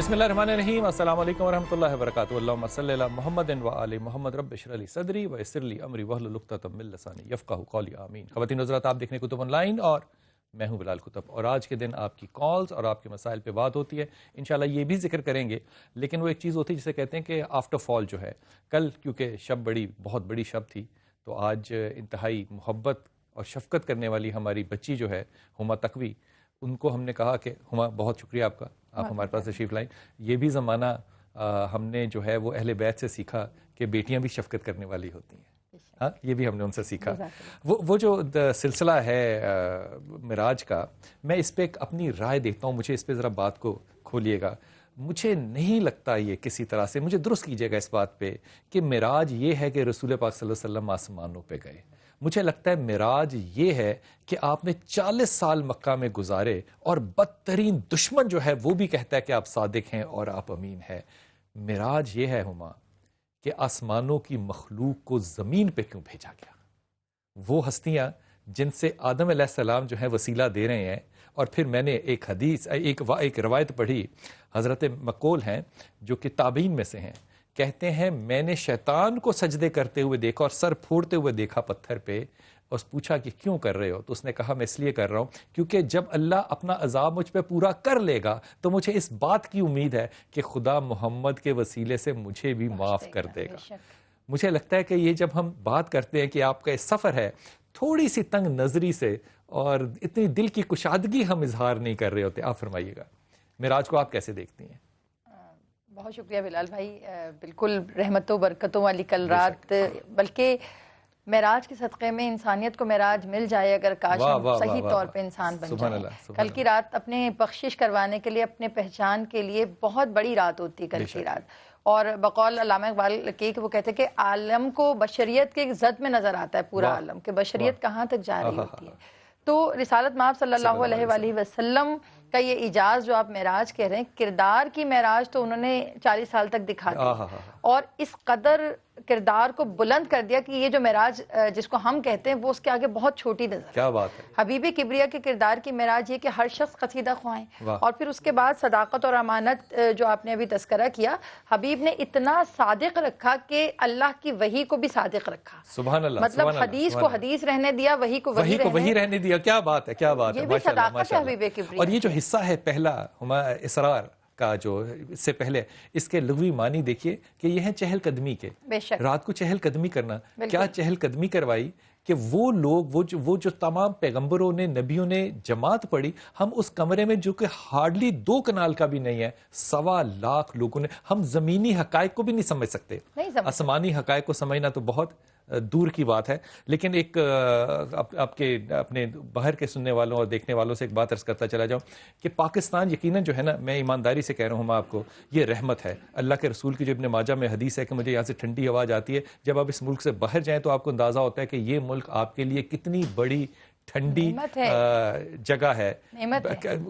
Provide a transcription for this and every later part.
بسم اللہ الرحمن الرحیم، السلام علیکم ورحمۃ اللہ وبرکاتہ۔ اللہم صلی علی محمد و آل محمد، رب اشرح لی صدری ویسر لی امری واحلل عقدۃ من لسانی یفقہوا قولی، آمین۔ خواتین حضرات، آپ دیکھ رہے ہیں کتب آن لائن اور میں ہوں بلال کتب، اور آج کے دن آپ کی کالز اور آپ کے مسائل پہ بات ہوتی ہے۔ انشاءاللہ یہ بھی ذکر کریں گے، لیکن وہ ایک چیز ہوتی ہے جسے کہتے ہیں کہ آفٹر فال جو ہے، کل کیونکہ شب بہت بڑی شب تھی، تو آج انتہائی محبت اور شفقت کرنے والی ہماری بچی جو ہے ہما تقوی، ان کو ہم نے کہا کہ ہما بہت شکریہ آپ کا، آپ ہمارے پاس تشریف لائیں۔ یہ بھی زمانہ ہم نے جو ہے وہ اہل بیت سے سیکھا کہ بیٹیاں بھی شفقت کرنے والی ہوتی ہیں، ہاں یہ بھی ہم نے ان سے سیکھا۔ وہ جو سلسلہ ہے معراج کا، میں اس پہ اپنی رائے دیتا ہوں، مجھے اس پہ ذرا بات کو کھولیے گا۔ مجھے نہیں لگتا یہ کسی طرح سے، مجھے درست کیجیے گا اس بات پہ کہ معراج یہ ہے کہ رسول پاک صلی اللہ علیہ وسلم آسمانوں پہ گئے۔ مجھے لگتا ہے معراج یہ ہے کہ آپ نے 40 سال مکہ میں گزارے اور بدترین دشمن جو ہے وہ بھی کہتا ہے کہ آپ صادق ہیں اور آپ امین ہیں۔ معراج یہ ہے ہما کہ آسمانوں کی مخلوق کو زمین پہ کیوں بھیجا گیا؟ وہ ہستیاں جن سے آدم علیہ السلام جو ہے وسیلہ دے رہے ہیں، اور پھر میں نے ایک حدیث ایک روایت پڑھی، حضرت مقول ہیں جو کہ تابعین میں سے ہیں، کہتے ہیں میں نے شیطان کو سجدے کرتے ہوئے دیکھا اور سر پھوڑتے ہوئے دیکھا پتھر پہ، اور پوچھا کہ کیوں کر رہے ہو؟ تو اس نے کہا میں اس لیے کر رہا ہوں کیونکہ جب اللہ اپنا عذاب مجھ پہ پورا کر لے گا تو مجھے اس بات کی امید ہے کہ خدا محمد کے وسیلے سے مجھے بھی معاف کر دے گا۔ مجھے لگتا ہے کہ یہ جب ہم بات کرتے ہیں کہ آپ کا سفر ہے تھوڑی سی تنگ نظری سے اور اتنی دل کی کشادگی ہم اظہار نہیں کر رہے ہوتے، آپ فرمائیے گا معراج کو آپ کیسے دیکھتی ہیں؟ بہت شکریہ بلال بھائی، بالکل رحمتوں برکتوں والی کل رات، بلکہ معراج کے صدقے میں انسانیت کو معراج مل جائے اگر کاش ہم صحیح طور پہ انسان بن جائیں۔ کل کی رات اپنے بخشش کروانے کے لیے، اپنے پہچان کے لیے بہت بڑی رات ہوتی ہے کل کی رات، اور بقول علامہ اقبال کے وہ کہتے ہیں کہ عالم کو بشریت کے ایک زد میں نظر آتا ہے، پورا عالم کہ بشریت کہاں تک جا رہی ہوتی ہے۔ تو رسالت مآب صلی اللہ علیہ وآلہ وسلم کا یہ اعجاز جو آپ معراج کہہ رہے ہیں، کردار کی معراج تو انہوں نے 40 سال تک دکھا دی، اور اس قدر کردار کو بلند کر دیا کہ یہ جو معراج جس کو ہم کہتے ہیں وہ اس کے آگے بہت چھوٹی نظر۔ کیا بات ہے! حبیب کبریا کے کردار کی معراج یہ کہ ہر شخص قصیدہ خواہیں، اور پھر اس کے بعد صداقت اور امانت جو آپ نے ابھی تذکرہ کیا، حبیب نے اتنا صادق رکھا کہ اللہ کی وحی کو بھی صادق رکھا۔ سبحان اللہ، مطلب حدیث کو حدیث رہنے دیا، وحی کو وحی رہنے دیا۔ کیا بات ہے، کیا بات ہے! یہ بھی صداقت ہے حبیب کبریا۔ اور یہ جو حصہ ہے پہلا اسرار کا، جو اس سے پہلے اس کے لغوی معنی دیکھیے کہ یہ ہے چہل قدمی کے، رات کو چہل قدمی کرنا۔ کیا چہل قدمی کروائی کہ وہ لوگ وہ جو تمام پیغمبروں نے، نبیوں نے جماعت پڑھی، ہم اس کمرے میں جو کہ ہارڈلی 2 کنال کا بھی نہیں ہے، 1.25 لاکھ لوگوں نے، ہم زمینی حقائق کو بھی نہیں سمجھ سکتے، آسمانی حقائق کو سمجھنا تو بہت دور کی بات ہے۔ لیکن ایک آپ کے اپنے باہر کے سننے والوں اور دیکھنے والوں سے ایک بات عرض کرتا چلا جاؤں کہ پاکستان یقیناً جو ہے نا، میں ایمانداری سے کہہ رہا ہوں میں آپ کو، یہ رحمت ہے اللہ کے رسول کی، جو ابن ماجہ میں حدیث ہے کہ مجھے یہاں سے ٹھنڈی ہوا جاتی ہے، جب آپ اس ملک سے باہر جائیں تو آپ کو اندازہ ہوتا ہے کہ یہ ملک آپ کے لیے کتنی بڑی ٹھنڈی جگہ ہے۔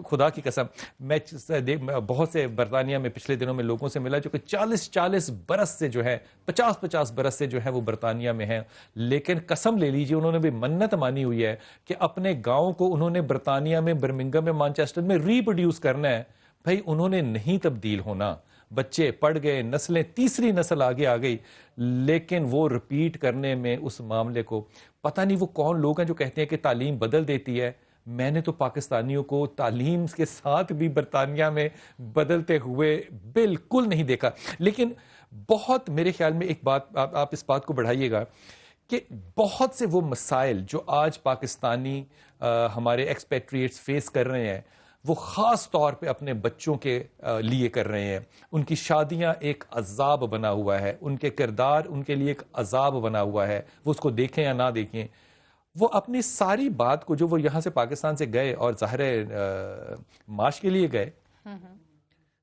خدا کی قسم، میں بہت سے برطانیہ میں پچھلے دنوں میں لوگوں سے ملا جو کہ 40 برس سے جو ہے، 50 برس سے جو ہے وہ برطانیہ میں ہیں، لیکن قسم لے لیجیے انہوں نے بھی منت مانی ہوئی ہے کہ اپنے گاؤں کو انہوں نے برطانیہ میں، برمنگھم میں، مانچسٹر میں ری پروڈیوس کرنا ہے۔ بھائی انہوں نے نہیں تبدیل ہونا، بچے پڑھ گئے، نسلیں، تیسری نسل آگے آ گئی، لیکن وہ رپیٹ کرنے میں اس معاملے کو، پتہ نہیں وہ کون لوگ ہیں جو کہتے ہیں کہ تعلیم بدل دیتی ہے۔ میں نے تو پاکستانیوں کو تعلیم کے ساتھ بھی برطانیہ میں بدلتے ہوئے بالکل نہیں دیکھا۔ لیکن بہت میرے خیال میں ایک بات آپ اس بات کو بڑھائیے گا کہ بہت سے وہ مسائل جو آج پاکستانی ہمارے ایکسپیٹریٹس فیس کر رہے ہیں، وہ خاص طور پہ اپنے بچوں کے لیے کر رہے ہیں۔ ان کی شادیاں ایک عذاب بنا ہوا ہے، ان کے کردار ان کے لیے ایک عذاب بنا ہوا ہے، وہ اس کو دیکھیں یا نہ دیکھیں۔ وہ اپنی ساری بات کو جو وہ یہاں سے پاکستان سے گئے اور ظاہر معاش کے لیے گئے،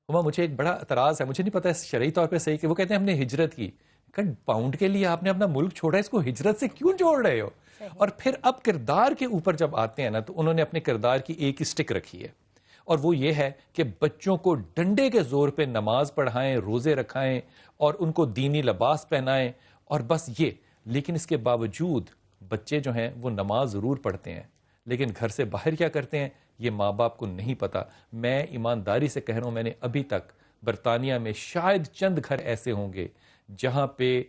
مجھے ایک بڑا اعتراض ہے، مجھے نہیں پتا شرعی طور پہ صحیح کہ وہ کہتے ہیں ہم نے ہجرت کی، پاؤنڈ کے لیے آپ نے اپنا ملک چھوڑا، اس کو ہجرت سے کیوں جوڑ رہے ہو؟ اور پھر اب کردار کے اوپر جب آتے ہیں نا، تو انہوں نے اپنے کردار کی ایک ہی سٹک رکھی ہے، اور وہ یہ ہے کہ بچوں کو ڈنڈے کے زور پہ نماز پڑھائیں، روزے رکھائیں اور ان کو دینی لباس پہنائیں، اور بس یہ۔ لیکن اس کے باوجود بچے جو ہیں وہ نماز ضرور پڑھتے ہیں، لیکن گھر سے باہر کیا کرتے ہیں یہ ماں باپ کو نہیں پتا۔ میں ایمانداری سے کہہ رہا ہوں، میں نے ابھی تک برطانیہ میں شاید چند گھر ایسے ہوں گے جہاں پہ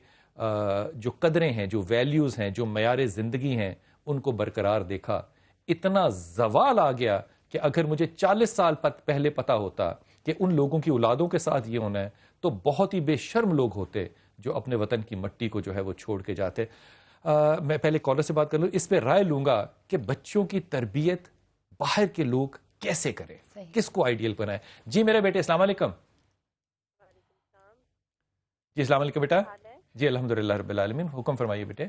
جو قدریں ہیں، جو ویلیوز ہیں، جو معیار زندگی ہیں، ان کو برقرار دیکھا. اتنا زوال آ گیا کہ اگر مجھے 40 سال پہلے پتا ہوتا کہ ان لوگوں کی اولادوں کے ساتھ یہ ہونا ہے تو بہت ہی بے شرم لوگ ہوتے جو اپنے وطن کی مٹی کو جو ہے وہ چھوڑ کے جاتے. میں پہلے کالر سے بات کر لوں، اس پہ رائے لوں گا کہ بچوں کی تربیت باہر کے لوگ کیسے کریں، کس کو آئیڈیل بنائیں. جی میرے بیٹے السلام علیکم. جی السلام علیکم بیٹا. جی الحمدللہ رب العالمین، حکم فرمائیے بیٹے.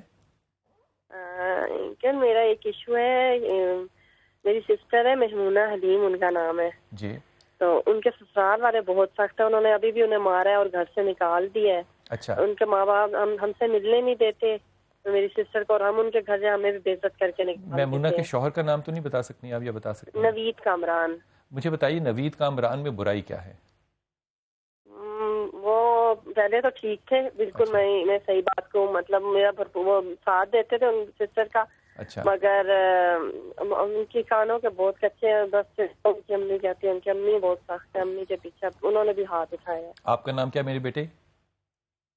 میرا ایک ایشو ہے، میری سسٹر ہے مہمونہ حلیم ان کا نام ہے جی، تو ان کے سسرال والے بہت سخت ہیں، انہوں نے ابھی بھی انہیں مارا ہے اور گھر سے نکال دیا ہے. اچھا. ان کے ماں باپ ہم سے ملنے نہیں دیتے میری سسٹر کو، اور ہم ان کے گھر جائیں ہمیں بھی بے عزت کر کے نکال. میمونہ کے شوہر کا نام تو نہیں بتا سکتی آپ یا بتا سکتی؟ نوید کامران. مجھے بتائیے نوید کامران میں برائی کیا ہے؟ وہ پہلے تو ٹھیک تھے بالکل. میں صحیح بات کو مطلب میرا وہ ساتھ دیتے تھے ان سسٹر کا. اچھا. مگر ان کی کانوں کے بہت کچے ہیں، بس ان کی امی کہتی ہے، ان کی امی بہت سخت ہے، امی کے پیچھے انہوں نے بھی ہاتھ اٹھایا ہے. آپ کا نام کیا میرے بیٹے؟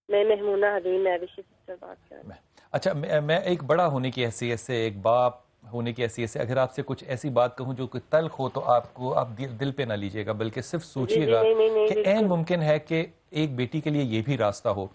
میں مہمونہ حلیم میوشی سسٹر بات کر رہا ہوں. اچھا، میں ایک بڑا ہونے کی حیثیت سے، ایک باپ ہونے کی حیثیت سے اگر آپ سے کچھ ایسی بات کہوں جو کوئی تلخ ہو تو آپ دل پہ نہ لیجئے گا، بلکہ صرف سوچئے گا کہ عین ممکن ہے کہ ایک بیٹی کے لیے یہ بھی راستہ ہو.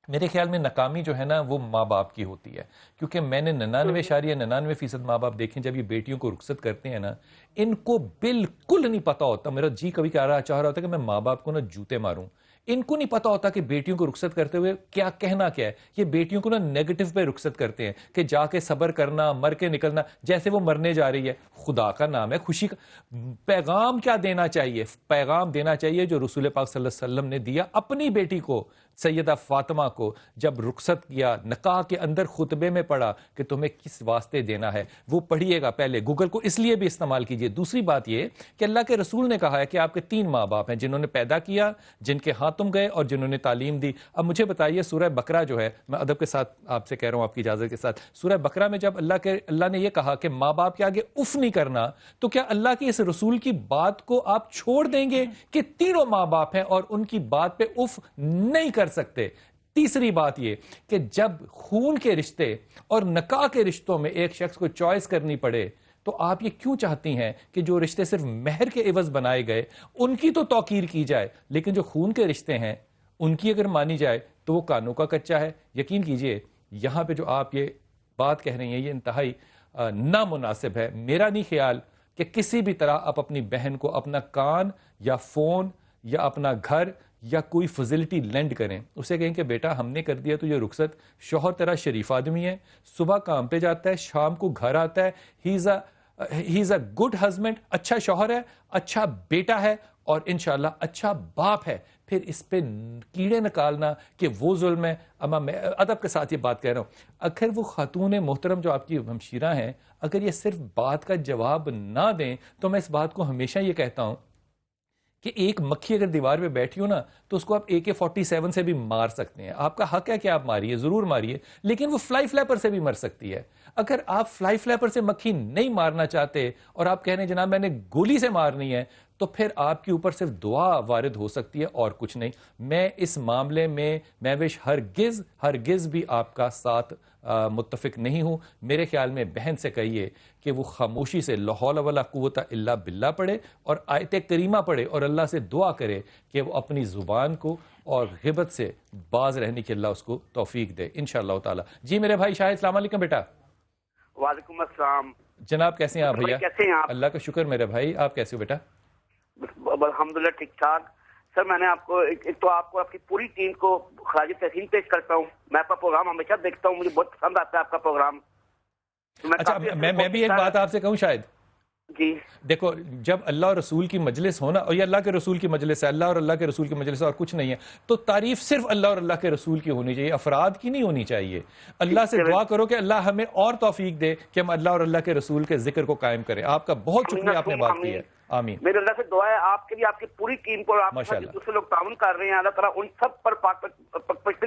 میرے خیال میں ناکامی جو ہے نا وہ ماں باپ کی ہوتی ہے، کیونکہ میں نے 99.99% ماں باپ دیکھیں جب یہ بیٹیوں کو رخصت کرتے ہیں نا، ان کو بالکل نہیں پتا ہوتا. میرا جی کبھی چاہ رہا ہوتا ہے کہ میں ماں باپ کو نا جوتے ماروں. ان کو نہیں پتا ہوتا کہ بیٹیوں کو رخصت کرتے ہوئے کیا کہنا کیا ہے. یہ بیٹیوں کو نا نیگیٹو پہ رخصت کرتے ہیں کہ جا کے صبر کرنا، مر کے نکلنا، جیسے وہ مرنے جا رہی ہے. خدا کا نام ہے، خوشی کا پیغام کیا دینا چاہیے؟ پیغام دینا چاہیے جو رسول پاک صلی اللہ علیہ وسلم نے دیا اپنی بیٹی کو، سیدہ فاطمہ کو، جب رخصت کیا نکاح کے اندر خطبے میں پڑھا کہ تمہیں کس واسطے دینا ہے. وہ پڑھیے گا پہلے، گوگل کو اس لیے بھی استعمال کیجئے. دوسری بات یہ کہ اللہ کے رسول نے کہا ہے کہ آپ کے 3 ماں باپ ہیں، جنہوں نے پیدا کیا، جن کے ہاتھ تم گئے، اور جنہوں نے تعلیم دی. اب مجھے بتائیے سورہ بقرہ جو ہے، میں ادب کے ساتھ آپ سے کہہ رہا ہوں آپ کی اجازت کے ساتھ، سورہ بقرہ میں جب اللہ نے یہ کہا کہ ماں باپ کے آگے اف نہیں کرنا، تو کیا اللہ کے اس رسول کی بات کو آپ چھوڑ دیں گے کہ تینوں ماں باپ ہیں اور ان کی بات پہ اف نہیں کر سکتے؟ تیسری بات یہ کہ جب خون کے رشتے اور نکاح کے رشتوں میں ایک شخص کو چوائس کرنی پڑے تو آپ یہ کیوں چاہتی ہیں کہ جو رشتے صرف مہر کے عوض بنائے گئے ان کی تو توقیر کی جائے، لیکن جو خون کے رشتے ہیں ان کی اگر مانی جائے تو وہ کانوں کا کچا ہے؟ یقین کیجئے یہاں پہ جو آپ یہ بات کہہ رہی ہیں یہ انتہائی نامناسب ہے. میرا نہیں خیال کہ کسی بھی طرح آپ اپنی بہن کو اپنا کان یا فون یا اپنا گھر یا کوئی فیسلٹی لینڈ کریں. اسے کہیں کہ بیٹا ہم نے کر دیا تو یہ رخصت، شوہر تیرا شریف آدمی ہے، صبح کام پہ جاتا ہے، شام کو گھر آتا ہے، ہی از اے گڈ ہسبینڈ، اچھا شوہر ہے، اچھا بیٹا ہے، اور انشاءاللہ اچھا باپ ہے. پھر اس پہ کیڑے نکالنا کہ وہ ظلم ہے. اما میں ادب کے ساتھ یہ بات کہہ رہا ہوں، اگر وہ خاتون محترم جو آپ کی ہمشیرہ ہیں اگر یہ صرف بات کا جواب نہ دیں تو میں اس بات کو ہمیشہ یہ کہتا ہوں کہ ایک مکھی اگر دیوار پہ بیٹھی ہو نا تو اس کو آپ AK-47 سے بھی مار سکتے ہیں. آپ کا حق ہے کہ آپ ماریے، ضرور ماریے، لیکن وہ فلائی فلیپر سے بھی مر سکتی ہے. اگر آپ فلائی فلیپر سے مکھی نہیں مارنا چاہتے اور آپ کہہ رہے ہیں جناب میں نے گولی سے مارنی ہے، تو پھر آپ کے اوپر صرف دعا وارد ہو سکتی ہے اور کچھ نہیں. میں اس معاملے میں مہوش ہرگز بھی آپ کا ساتھ متفق نہیں ہوں. میرے خیال میں بہن سے کہیے کہ وہ خاموشی سے لا حول ولا قوت الا باللہ پڑھے اور آیت کریمہ پڑھے اور اللہ سے دعا کرے کہ وہ اپنی زبان کو اور غیبت سے باز رہنے کی اللہ اس کو توفیق دے انشاءاللہ تعالی. جی میرے بھائی شاہد السلام علیکم بیٹا. وعلیکم السلام جناب، کیسے ہیں آپ بھیا؟ کیسے ہیں آپ؟ اللہ کا شکر میرے بھائی، آپ کیسے ہو بیٹا؟ الحمدللہ ٹھیک ٹھاک. سر میں نے آپ کو ایک تو آپ کو آپ کی پوری ٹیم کو خراج تحسین پیش کرتا ہوں. میں آپ کا پروگرام ہمیشہ دیکھتا ہوں، مجھے بہت پسند آتا ہے آپ کا پروگرام. اچھا میں بھی ایک بات آپ سے کہوں شاید. جی دیکھو جب اللہ اور رسول کی مجلس ہونا، اور یہ اللہ کے رسول کی مجلس ہے، اللہ اور اللہ کے رسول کی مجلس ہے اور کچھ نہیں ہے، تو تعریف صرف اللہ اور اللہ کے رسول کی ہونی چاہیے، افراد کی نہیں ہونی چاہیے. اللہ سے دعا کرو کہ اللہ ہمیں اور توفیق دے کہ ہم اللہ اور اللہ کے رسول کے ذکر کو قائم کریں. آپ کا بہت شکریہ، آپ نے بات کی ہے. آمین. میرے اللہ سے دعا ہے آپ کے لیے، آپ کی پوری ٹیم کو، آپ کے دوسرے لوگ تعاون کر رہے ہیں، اللہ تعالیٰ ان سب پر پاک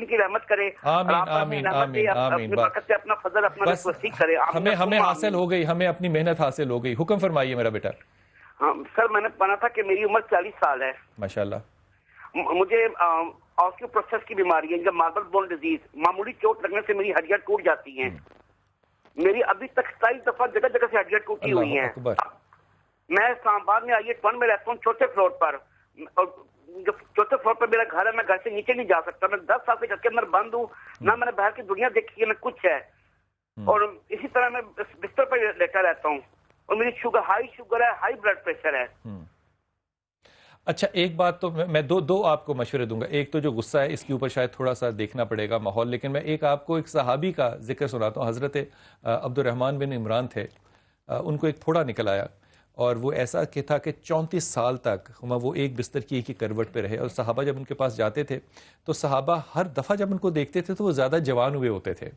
کی رحمت کرے. آمین آمین آمین آمین. برکت سے اپنا فضل اپنا وسیع کرے. ہمیں حاصل ہو گئی، ہمیں اپنی محنت حاصل ہو گئی. حکم فرمائیے میرا بیٹا. ہاں سر، میں نے پڑھا تھا کہ میری عمر 40 سال ہے. ماشاءاللہ. مجھے آسٹیو پروسیس کی بیماری ہے، ماربل بون ڈیزیز، معمولی چوٹ لگنے سے میری ہڈیاں ٹوٹ جاتی ہیں. میری ابھی تک 27 دفعہ جگہ جگہ سے ہڈیاں ٹوٹی ہوئی ہیں. میں اسلام آباد میں IE1 میں رہتا ہوں، چوتھے فلور پر. چوتھے فلور پر میرا گھر ہے، میں گھر سے نیچے نہیں جا سکتا. میں 10 سال سے گھر کے اندر بند ہوں، نہ میں نے باہر کی دنیا دیکھی ہے نہ کچھ ہے. اور اسی طرح میں بستر پر لیٹا رہتا ہوں، اور میری ہائی شوگر ہے، ہائی بلڈ پریشر ہے. اچھا ایک بات تو میں دو آپ کو مشورے دوں گا. ایک تو جو غصہ ہے اس کے اوپر شاید تھوڑا سا دیکھنا پڑے گا ماحول، لیکن میں ایک آپ کو ایک صحابی کا ذکر سناتا ہوں. حضرت عبد الرحمن بن عمران تھے، ان کو ایک پھوڑا نکل آیا، اور وہ ایسا کہ تھا کہ 34 سال تک وہ ایک بستر کی ایک ہی کروٹ پہ رہے. اور صحابہ جب ان کے پاس جاتے تھے تو صحابہ ہر دفعہ جب ان کو دیکھتے تھے تو وہ زیادہ جوان ہوئے ہوتے تھے.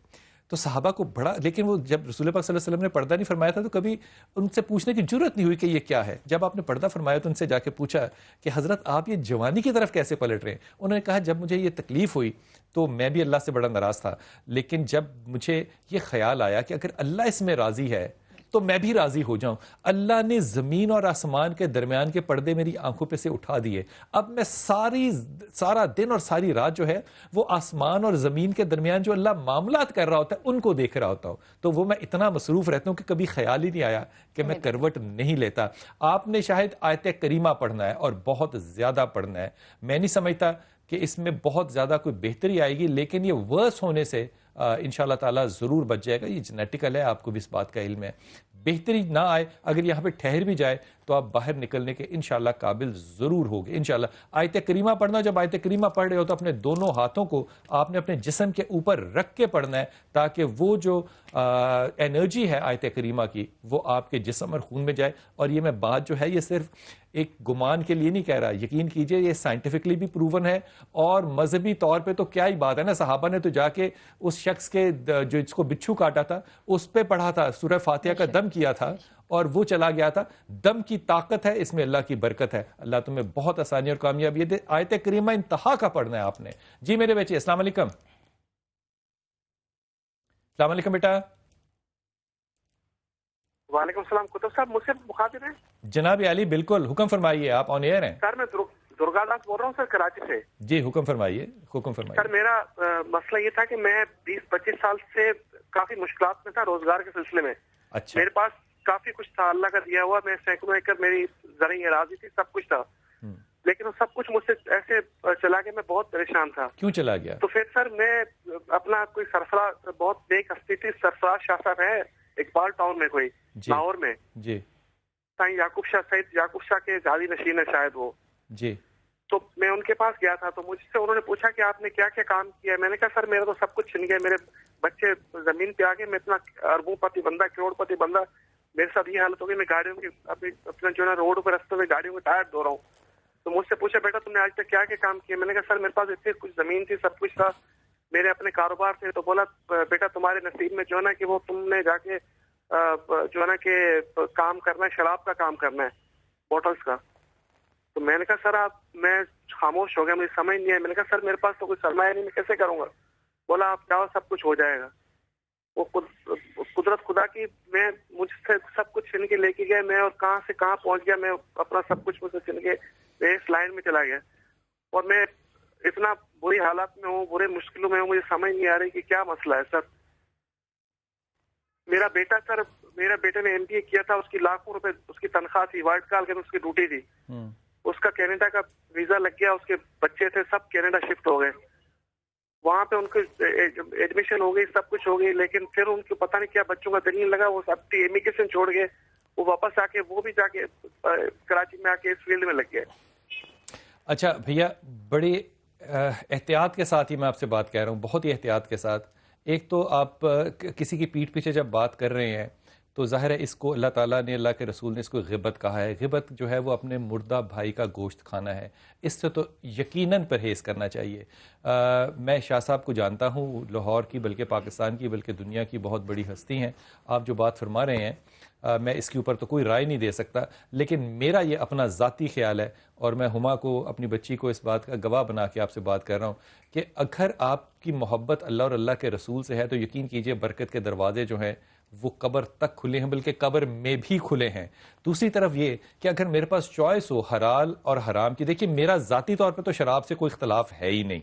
تو صحابہ کو بڑا، لیکن وہ جب رسول پاک صلی اللہ علیہ وسلم نے پردہ نہیں فرمایا تھا تو کبھی ان سے پوچھنے کی جرت نہیں ہوئی کہ یہ کیا ہے. جب آپ نے پردہ فرمایا تو ان سے جا کے پوچھا کہ حضرت آپ یہ جوانی کی طرف کیسے پلٹ رہے ہیں؟ انہوں نے کہا جب مجھے یہ تکلیف ہوئی تو میں بھی اللہ سے بڑا ناراض تھا، لیکن جب مجھے یہ خیال آیا کہ اگر اللہ اس میں راضی ہے تو میں بھی راضی ہو جاؤں. اللہ نے زمین اور آسمان کے درمیان کے پردے میری آنکھوں پہ سے اٹھا دیے. اب میں سارا دن اور ساری رات جو ہے وہ آسمان اور زمین کے درمیان جو اللہ معاملات کر رہا ہوتا ہے ان کو دیکھ رہا ہوتا ہوں. تو وہ میں اتنا مصروف رہتا ہوں کہ کبھی خیال ہی نہیں آیا کہ میں کروٹ نہیں لیتا. آپ نے شاید آیت کریمہ پڑھنا ہے اور بہت زیادہ پڑھنا ہے. میں نہیں سمجھتا کہ اس میں بہت زیادہ کوئی بہتری آئے گی، لیکن یہ ورس ہونے سے انشاءاللہ تعالیٰ ضرور بچ جائے گا. یہ جینیٹیکل ہے، آپ کو بھی اس بات کا علم ہے. بہتری نہ آئے، اگر یہاں پہ ٹھہر بھی جائے تو آپ باہر نکلنے کے انشاءاللہ قابل ضرور ہوگے انشاءاللہ. آیت کریمہ پڑھنا، جب آیت کریمہ پڑھ رہے ہو تو اپنے دونوں ہاتھوں کو آپ نے اپنے جسم کے اوپر رکھ کے پڑھنا ہے، تاکہ وہ جو انرجی ہے آیت کریمہ کی وہ آپ کے جسم اور خون میں جائے. اور یہ میں بات جو ہے یہ صرف ایک گمان کے لیے نہیں کہہ رہا، یقین کیجئے یہ سائنٹیفکلی بھی پروون ہے، اور مذہبی طور پہ تو کیا ہی بات ہے نا. صحابہ نے تو جا کے اس شخص کے جو اس کو بچھو کاٹا تھا اس پہ پڑھا تھا، سورہ فاتحہ کا دم کیا تھا اور وہ چلا گیا تھا. دم کی طاقت ہے اس میں، اللہ کی برکت ہے. اللہ تمہیں بہت آسانی اور کامیابی دے. آیت کریمہ انتہا کا پڑھنا ہے آپ نے. جی میرے بچے، السلام علیکم. السلام علیکم بیٹا. وعلیکم السلام. کتب صاحب مجھ سے مخاطب ہیں؟ جناب علی بالکل، حکم فرمائیے، آپ آن ایئر ہیں. سر میں درگا داس بول رہا ہوں سر، کراچی سے. جی حکم فرمائیے، حکم فرمائیے. سر میرا مسئلہ یہ تھا کہ میں 20-25 سال سے کافی مشکلات میں تھا روزگار کے سلسلے میں. اچھا. میرے پاس کافی کچھ تھا، اللہ کا دیا ہوا، میں سینکڑوں ایکڑ میری زرعی اراضی تھی، سب کچھ تھا، لیکن وہ سب کچھ مجھ سے ایسے چلا گیا، میں بہت پریشان تھا. کیوں چلا گیا؟ تو پھر سر میں اپنا کوئی سرفراز، بہت نیک ہستی تھی، سرفراز شاہ صاحب ہے اقبال ٹاؤن میں کوئی لاہور میں، جی سائیں یعقوب شاہ، سید یعقوب شاہ کے جادی نشین ہے شاید وہ. جی. تو میں ان کے پاس گیا تھا، تو مجھ سے انہوں نے پوچھا کہ آپ نے کیا کیا کام کیا ہے. میں نے کہا سر میرا تو سب کچھ چھن گیا، میرے بچے زمین پہ آ گئے، میں اتنا اربوں پتی بندہ، کروڑ پتی بندہ، میرے ساتھ یہ حالت ہو گئی، میں گاڑیوں کی اپنا جو ہے نا روڈ پہ رستوں میں گاڑیوں کے ٹائر دھو رہا ہوں. تو مجھ سے پوچھا بیٹا تم نے آج تک کیا کیا کام کیا؟ میں نے کہا سر میرے پاس اتنی کچھ زمین تھی، سب کچھ تھا، میرے اپنے کاروبار تھے. تو بولا بیٹا تمہارے نصیب میں جو ہے نا کہ وہ تم نے جا کے جو ہے نا کہ کام کرنا ہے، شراب کا کام کرنا ہے، بوٹلز کا. تو میں نے کہا سر میں خاموش ہو گیا، مجھے سمجھ نہیں ہے. میں نے کہا سر میرے پاس تو کوئی سرمایہ نہیں، میں کیسے کروں گا؟ بولا آپ جاؤ سب کچھ ہو جائے گا. وہ قدرت خدا کی، میں مجھ سے سب کچھ چھن کے لے کے گئے، میں اور کہاں سے کہاں پہنچ گیا، میں اپنا سب کچھ مجھ سے چھن کے اس لائن میں چلا گیا. اور میں اتنا بری حالات میں ہوں، برے مشکلوں میں ہوں، مجھے سمجھ نہیں آ رہی کہ کیا مسئلہ ہے. سر میرا بیٹا، سر میرے بیٹے نے MBA کیا تھا، اس کی لاکھوں روپے اس کی تنخواہ تھی، وائٹ کال کے اس کی ڈیوٹی تھی. اس کا کینیڈا کا ویزا لگ گیا، اس کے بچے تھے سب کینیڈا شفٹ ہو گئے. وہاں پہ ان کو ایڈمیشن ہو گئی، سب کچھ ہو گئی، لیکن پھر ان کو پتہ نہیں کیا بچوں کا دل نہیں لگا، وہ سب امیگریشن چھوڑ گئے. وہ واپس آ کے وہ بھی جا کے کراچی میں آ کے اس فیلڈ میں لگ گئے. اچھا بھیا، بڑی احتیاط کے ساتھ ہی میں آپ سے بات کہہ رہا ہوں، بہت ہی احتیاط کے ساتھ. ایک تو آپ کسی کی پیٹھ پیچھے جب بات کر رہے ہیں تو ظاہر ہے اس کو اللہ تعالیٰ نے، اللہ کے رسول نے اس کو غیبت کہا ہے. غیبت جو ہے وہ اپنے مردہ بھائی کا گوشت کھانا ہے. اس سے تو یقیناً پرہیز کرنا چاہیے. میں شاہ صاحب کو جانتا ہوں، لاہور کی بلکہ پاکستان کی بلکہ دنیا کی بہت بڑی ہستی ہیں. آپ جو بات فرما رہے ہیں میں اس کے اوپر تو کوئی رائے نہیں دے سکتا، لیکن میرا یہ اپنا ذاتی خیال ہے، اور میں ہما کو، اپنی بچی کو اس بات کا گواہ بنا کے آپ سے بات کر رہا ہوں کہ اگر آپ کی محبت اللہ اور اللہ کے رسول سے ہے تو یقین کیجئے برکت کے دروازے جو ہیں وہ قبر تک کھلے ہیں، بلکہ قبر میں بھی کھلے ہیں۔ دوسری طرف یہ کہ اگر میرے پاس چوائس ہو حلال اور حرام کی، دیکھیے میرا ذاتی طور پہ تو شراب سے کوئی اختلاف ہے ہی نہیں،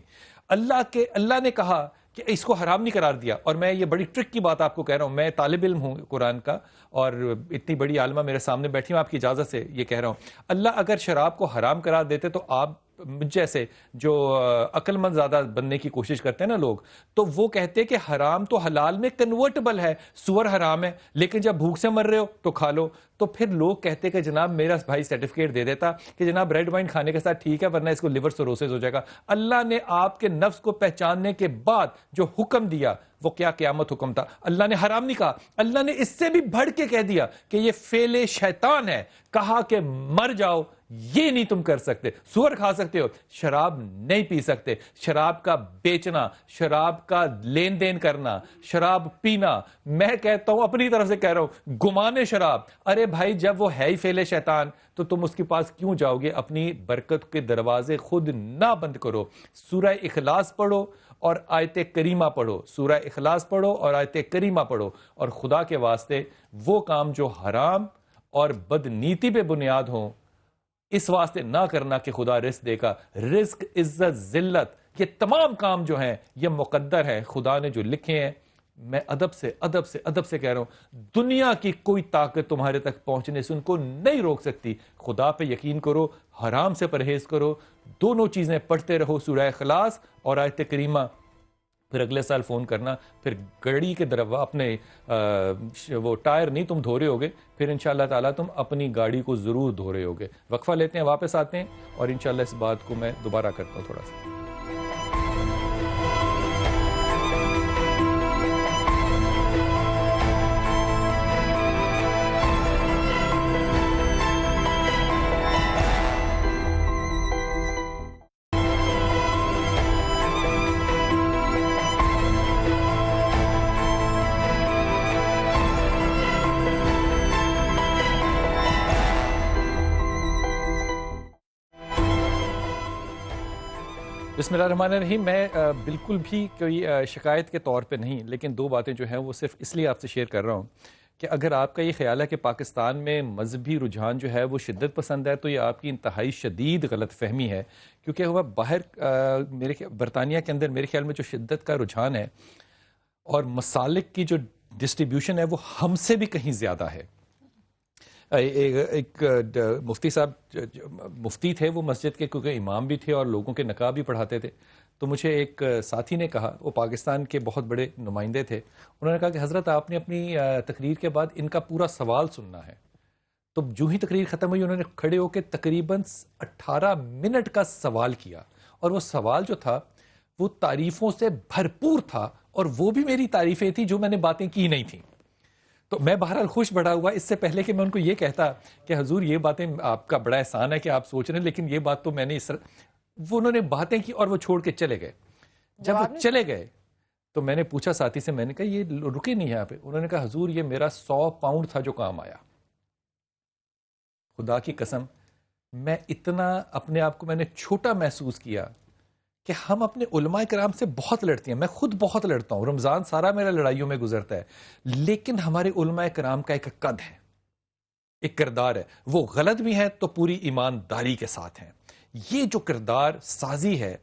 اللہ نے کہا کہ اس کو حرام نہیں قرار دیا۔ اور میں یہ بڑی ٹرک کی بات آپ کو کہہ رہا ہوں، میں طالب علم ہوں قرآن کا، اور اتنی بڑی عالمہ میرے سامنے بیٹھی ہوں، آپ کی اجازت سے یہ کہہ رہا ہوں، اللہ اگر شراب کو حرام قرار دیتے تو آپ مجھ جیسے جو عقل مند زیادہ بننے کی کوشش کرتے ہیں نا لوگ، تو وہ کہتے کہ حرام تو حلال میں کنورٹیبل ہے، سور حرام ہے لیکن جب بھوک سے مر رہے ہو تو کھا لو۔ تو پھر لوگ کہتے کہ جناب میرا بھائی سرٹیفکیٹ دے دیتا کہ جناب ریڈ وائن کھانے کے ساتھ ٹھیک ہے ورنہ اس کو لیور سروسز ہو جائے گا۔ اللہ نے آپ کے نفس کو پہچاننے کے بعد جو حکم دیا وہ کیا قیامت حکم تھا؟ اللہ نے حرام نہیں کہا، اللہ نے اس سے بھی بڑھ کے کہہ دیا کہ یہ فعل شیطان ہے، کہا کہ مر جاؤ، یہ نہیں تم کر سکتے، سور کھا سکتے ہو، شراب نہیں پی سکتے، شراب کا بیچنا، شراب کا لین دین کرنا، شراب پینا، میں کہتا ہوں اپنی طرف سے کہہ رہا ہوں گمان شراب، ارے بھائی جب وہ ہے ہی فعل شیطان تو تم اس کے پاس کیوں جاؤ گے؟ اپنی برکت کے دروازے خود نہ بند کرو۔ سورہ اخلاص پڑھو اور آیت کریمہ پڑھو، سورہ اخلاص پڑھو اور آیت کریمہ پڑھو، اور خدا کے واسطے وہ کام جو حرام اور بدنیتی پہ بنیاد ہوں اس واسطے نہ کرنا کہ خدا رزق دے گا۔ رزق، عزت، ذلت، یہ تمام کام جو ہیں یہ مقدر ہیں، خدا نے جو لکھے ہیں۔ میں ادب سے کہہ رہا ہوں، دنیا کی کوئی طاقت تمہارے تک پہنچنے سے ان کو نہیں روک سکتی۔ خدا پہ یقین کرو، حرام سے پرہیز کرو، دونوں چیزیں پڑھتے رہو، سورہ اخلاص اور آیت کریمہ۔ پھر اگلے سال فون کرنا، پھر گاڑی کے اپنے وہ ٹائر نہیں تم دھو رہے ہوگے، پھر انشاءاللہ تعالیٰ تم اپنی گاڑی کو ضرور دھو رہے ہوگے۔ وقفہ لیتے ہیں، واپس آتے ہیں اور انشاءاللہ اس بات کو میں دوبارہ کرتا ہوں تھوڑا سا۔ بسم اللہ الرحمن الرحیم۔ میں بالکل بھی کوئی شکایت کے طور پہ نہیں، لیکن دو باتیں جو ہیں وہ صرف اس لیے آپ سے شیئر کر رہا ہوں کہ اگر آپ کا یہ خیال ہے کہ پاکستان میں مذہبی رجحان جو ہے وہ شدت پسند ہے تو یہ آپ کی انتہائی شدید غلط فہمی ہے، کیونکہ وہ باہر برطانیہ کے اندر میرے خیال میں جو شدت کا رجحان ہے اور مسالک کی جو ڈسٹریبیوشن ہے وہ ہم سے بھی کہیں زیادہ ہے۔ ایک مفتی صاحب مفتی تھے وہ مسجد کے، کیونکہ امام بھی تھے اور لوگوں کے نقاب بھی پڑھاتے تھے، تو مجھے ایک ساتھی نے کہا، وہ پاکستان کے بہت بڑے نمائندے تھے، انہوں نے کہا کہ حضرت آپ نے اپنی تقریر کے بعد ان کا پورا سوال سننا ہے۔ تو جو ہی تقریر ختم ہوئی انہوں نے کھڑے ہو کے تقریباً 18 منٹ کا سوال کیا، اور وہ سوال جو تھا وہ تعریفوں سے بھرپور تھا، اور وہ بھی میری تعریفیں تھیں جو میں نے باتیں کی نہیں تھیں۔ تو میں بہرحال خوش بڑا ہوا، اس سے پہلے کہ میں ان کو یہ کہتا کہ حضور یہ باتیں آپ کا بڑا احسان ہے کہ آپ سوچ رہے ہیں، لیکن یہ بات تو میں نے وہ انہوں نے باتیں کی اور وہ چھوڑ کے چلے گئے۔ جب وہ چلے گئے تو میں نے پوچھا ساتھی سے، میں نے کہا یہ رکے نہیں یہاں پہ؟ انہوں نے کہا حضور یہ میرا 100 پاؤنڈ تھا جو کام آیا۔ خدا کی قسم میں اتنا اپنے آپ کو میں نے چھوٹا محسوس کیا کہ ہم اپنے علماء کرام سے بہت لڑتے ہیں، میں خود بہت لڑتا ہوں، رمضان سارا میرا لڑائیوں میں گزرتا ہے، لیکن ہمارے علماء کرام کا ایک قد ہے، ایک کردار ہے، وہ غلط بھی ہیں تو پوری ایمانداری کے ساتھ ہیں۔ یہ جو کردار سازی ہے،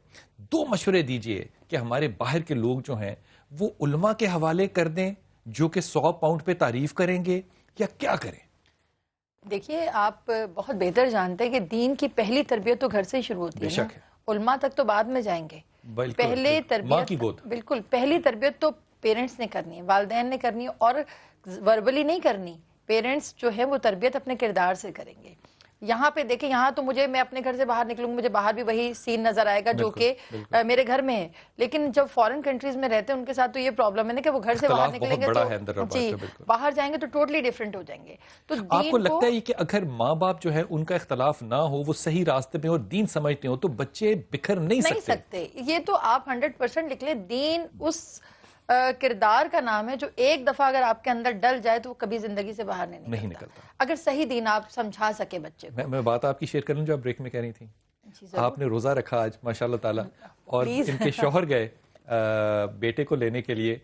2 مشورے دیجئے کہ ہمارے باہر کے لوگ جو ہیں وہ علماء کے حوالے کر دیں جو کہ 100 پاؤنڈ پہ تعریف کریں گے، یا کیا کریں؟ دیکھیے آپ بہت بہتر جانتے ہیں کہ دین کی پہلی تربیت تو گھر سے ہی شروع ہوتی ہے، علماء تک تو بعد میں جائیں گے، پہلے تربیت بالکل پہلی تربیت تو پیرنٹس نے کرنی ہے، والدین نے کرنی ہے، اور وربلی نہیں کرنی، پیرنٹس جو ہے وہ تربیت اپنے کردار سے کریں گے۔ یہاں پہ دیکھیں، یہاں تو میں اپنے گھر سے باہر نکلوں گی، مجھے باہر بھی وہی سین نظر آئے گا جو کہ میرے گھر میں ہے، لیکن جب فورن کنٹریز میں رہتے ہیں ان کے ساتھ تو یہ پرابلم ہے نا کہ وہ گھر سے باہر نکلیں گے تو جی باہر جائیں گے تو ٹوٹلی ڈیفرنٹ ہو جائیں گے۔ تو آپ کو لگتا ہے کہ اگر ماں باپ جو ہے ان کا اختلاف نہ ہو، وہ صحیح راستے میں اور دین سمجھتے ہو، تو بچے بکھر نہیں سکتے؟ یہ تو آپ 100% لکھ لیں، دین اس کردار کا نام ہے جو ایک دفعہ اگر آپ کے اندر ڈل جائے تو وہ کبھی زندگی سے باہر نہیں نکلتا، اگر صحیح دین آپ سمجھا سکے بچے کو۔ میں بات آپ کی شیئر کروں جو آپ بریک میں کہہ رہی تھی، آپ نے روزہ رکھا آج ماشاءاللہ تعالیٰ، اور ان کے شوہر گئے بیٹے کو لینے کے لیے،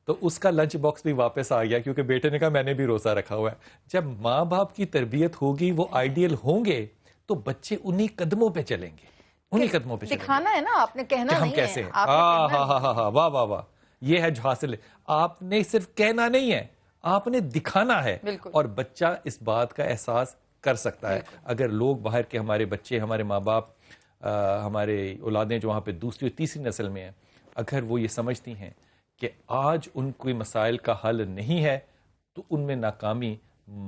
تو اس کا لنچ باکس بھی واپس آ گیا کیونکہ بیٹے نے کہا میں نے بھی روزہ رکھا ہوا ہے. جب ماں باپ کی تربیت ہوگی, وہ آئیڈیل ہوں گے, تو بچے انہی قدموں پہ چلیں گے, انہی قدموں پہ چلیں گے. دکھانا ہے نا, آپ نے کہنا نہیں ہے. کیسے ہاں واہ واہ واہ, یہ ہے جو حاصل ہے. آپ نے صرف کہنا نہیں ہے, آپ نے دکھانا ہے. اور بچہ اس بات کا احساس کر سکتا ہے. اگر لوگ باہر کے, ہمارے بچے, ہمارے ماں باپ, ہمارے اولادیں جو وہاں پہ دوسری اور تیسری نسل میں ہیں, اگر وہ یہ سمجھتی ہیں کہ آج ان کوئی مسائل کا حل نہیں ہے, تو ان میں ناکامی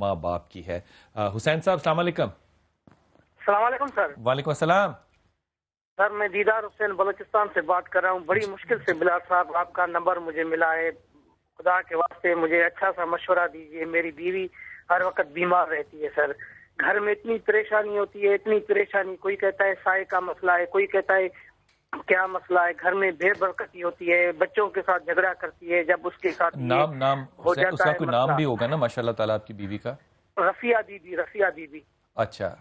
ماں باپ کی ہے. حسین صاحب السلام علیکم. السلام علیکم سر. وعلیکم السلام سر, میں دیدار حسین بلوچستان سے بات کر رہا ہوں. بڑی مشکل سے بلال صاحب آپ کا نمبر مجھے ملا ہے. خدا کے واسطے مجھے اچھا سا مشورہ دیجیے. میری بیوی ہر وقت بیمار رہتی ہے سر. گھر میں اتنی پریشانی ہوتی ہے, اتنی پریشانی. کوئی کہتا ہے سائے کا مسئلہ ہے, کوئی کہتا ہے کیا مسئلہ ہے. گھر میں بے برکتی ہوتی ہے, بچوں کے ساتھ جھگڑا کرتی ہے. جب اس کے ساتھ نام اس کا کوئی نام بھی ہوگا نا ماشاء اللہ تعالیٰ آپ کی بیوی کا؟ رفیہ بی بی. اچھا,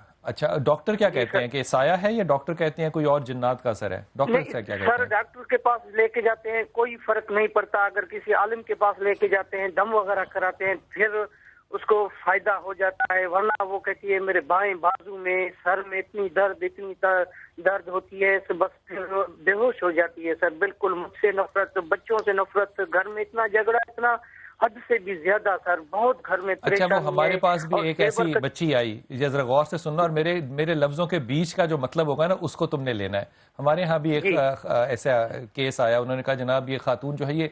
ڈاکٹر کیا کہتے ہیں کہ سایہ ہے, یا ڈاکٹر کہتے ہیں کوئی اور جنات کا اثر ہے؟ ڈاکٹر کیا کہتے ہیں؟ سر ڈاکٹر کے پاس لے کے جاتے ہیں, کوئی فرق نہیں پڑتا. اگر کسی عالم کے پاس لے کے جاتے ہیں, دم وغیرہ کراتے ہیں, پھر اس کو فائدہ ہو جاتا ہے. ورنہ وہ کہتی ہے میرے بائیں بازو میں, سر میں اتنی درد ہوتی ہے, بس پھر بے ہوش ہو جاتی ہے. سر بالکل مجھ سے نفرت, بچوں سے نفرت, گھر میں اتنا جھگڑا, اتنا حد سے بھی زیادہ سر, بہت گھر میں پریشانی. اچھا, وہ ہمارے پاس بھی ایک ایسی بچی آئی, ذرا غور سے سننا, اور میرے لفظوں کے بیچ کا جو مطلب ہوگا نا اس کو تم نے لینا ہے. ہمارے ہاں بھی ایک ایسا کیس آیا, انہوں نے کہا جناب یہ خاتون جو ہے یہ